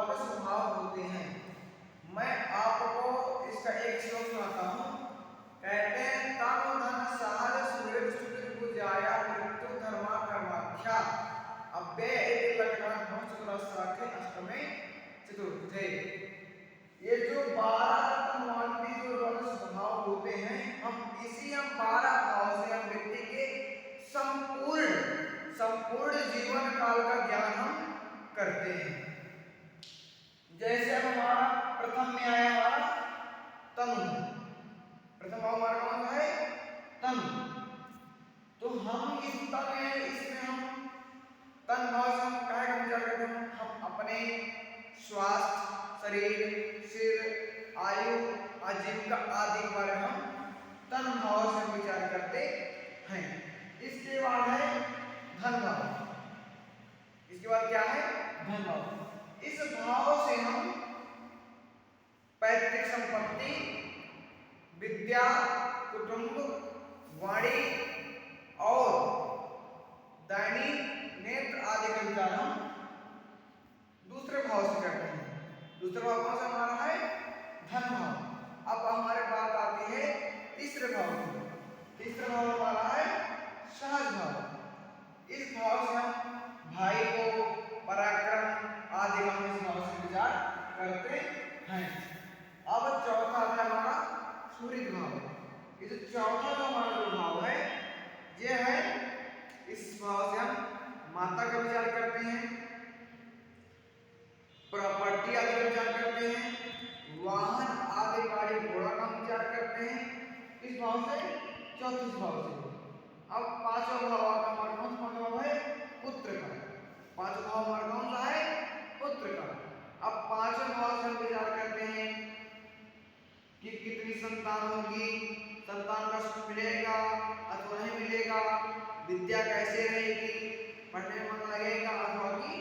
द्वादश भाव होते हैं। मैं आपको इसका एक श्लोक सुनाता हूँ। कहते हैं तनु धन सहज सुहृद सुकृतभुजाया मृत्यु धर्मा कर्माख्या अव्यय इति लक्षणं भवचतुरस्राखे अष्टमे चतुर्थे। ये जो 12 तत्ववादी जो द्वादश भाव होते हैं, हम 12 भाव से हम व्यक्ति के संपूर्ण जीवन काल का ज्ञान हम करते हैं। जैसे हमारा प्रथम में आया हमारा तनु, प्रथम भाव हमारा कौन सा है? तनु। तो हम इस तन में इसमें हम तन भाव से हम क्या का विचार करते हैं? हम अपने स्वास्थ्य, शरीर, सिर, आयु, आजीविका आदि के बारे में हम तन भाव से विचार करते हैं। इसके बाद है धन भाव। इसके बाद क्या है? धन भाव। इस भाव से हम पैतृक संपत्ति, विद्या, कुटुंब, वाणी और दैनिक नेत्र आदि का विचार हम दूसरे भाव से करते हैं। दूसरा भाव कौन सा हमारा है? धन भाव। अब हमारे बात आती है तीसरे भाव की। तीसरा भाव हमारा है सहज भाव। इस भाव से हम भाई को, पराक्रम आदि का हम इस भाव से विचार करते हैं। अब चौथा है हमारा सुहृद भाव। ये जो चौथा जो हमारा जो भाव है, ये है इस भाव से हम माता का विचार करते हैं, प्रॉपर्टी आदि का विचार करते हैं, वाहन आदि गाड़ी घोड़ा का विचार करते हैं इस भाव से, चौथे भाव से। अब पांचवा भाव हमारा कौन सा भाव है? पुत्र का। पांचवा भाव हमारा कौन सा है? पुत्र का। अब पांचवा भाव से हम विचार करते हैं कि कितनी संतान होगी, संतान का सुख मिलेगा अथवा नहीं मिलेगा, विद्या कैसे रहेगी, पढ़ने में मन लगेगा अथवा कि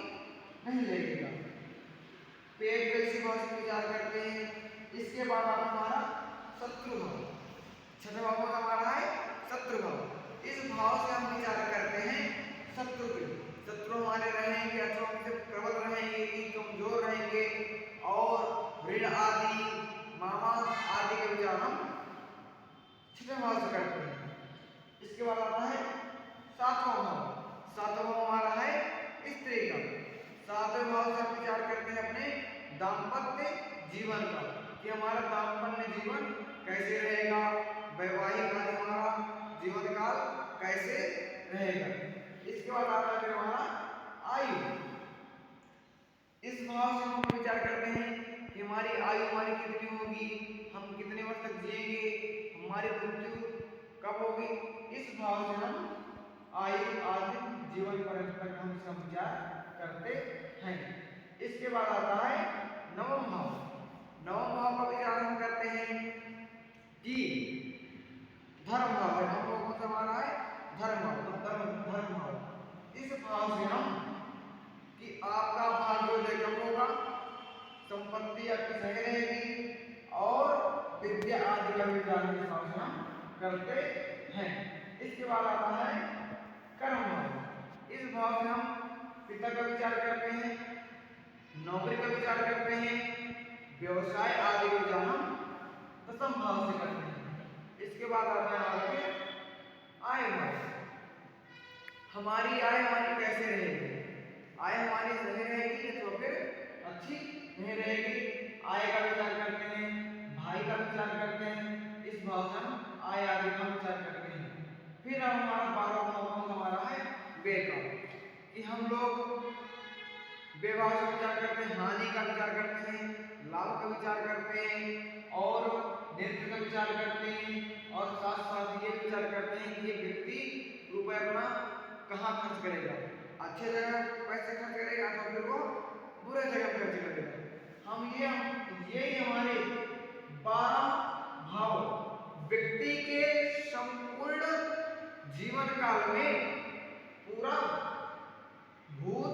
नहीं लगेगा। पेट कैसे भाव से विचार करते हैं। इसके बाद हमारा शत्रु भाव। छठे भाव का हमारा है शत्रु भाव। इस भाव से हम विचार करते हैं शत्रु के। शत्रु हमारे रहेंगे अथवा हमसे प्रबल रहेंगे कि कमजोर रहेंगे, और ऋण आदि, मामा आदि के विचार हम छठे भाव से करते हैं। इसके बाद आता है सातवां भाव। सातवां भाव हमारा है स्त्री का। सातवें भाव से हम विचार करते हैं अपने दाम्पत्य जीवन का, कि हमारा दाम्पत्य जीवन कैसे रहेगा, वैवाहिक आदि हमारा जीवन काल कैसे रहेगा। इसके बाद आता है हमारा आयु। इस भाव से हम विचार करते हैं कि हमारी आयु हमारी कितनी होगी, हम कितने वर्ष तक जिएंगे, हमारी मृत्यु कब होगी। इस भाव से हम आयु आदि जीवन पर्यंत तक हम इसका विचार करते हैं। इसके बाद आता है नवम भाव। नवम भाव का विचार हम करते हैं कि धर्म भाव है। हम लोगों से हमारा है धर्म भाव। इस भाव से हम कि आपका भाग्योदय कब होगा, संपत्ति आपकी सही रहेगी, और विद्या आदि का विचार इस भाव से हम करते हैं। इसके बाद आता है कर्म भाव। इस भाव से हम पिता का विचार करते हैं, नौकरी का विचार करते हैं, व्यवसाय आदि का विचार हम दसम भाव से करते हैं। इसके बाद आता है आगे आय भाव। हमारी आय हमारी कैसे रहेगी, आय हमारी सही रहेगी तो फिर अच्छी नहीं रहेगी। आय का विचार करते हैं, भाई का विचार करते हैं, इस भाव से हम आय आदि का विचार करते हैं। फिर हमारा 12वां भाव हमारा है व्यय का, कि हम लोग व्यय से विचार करते हैं, हानि का विचार करते हैं, लाभ का विचार करते हैं, और नेत्र का विचार करते हैं, और साथ साथ ये विचार करते हैं कि ये व्यक्ति रुपये अपना कहाँ खर्च करेगा, अच्छे जगह पैसे खर्च करेगा तो फिर वो बुरे जगह खर्च करेगा। हम ये हमारे 12 भाव व्यक्ति के संपूर्ण जीवन काल में पूरा भूत,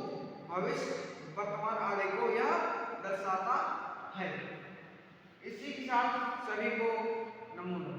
भविष्य, वर्तमान आदि को यह दर्शाता है। इसी के साथ सभी को नमो नमः।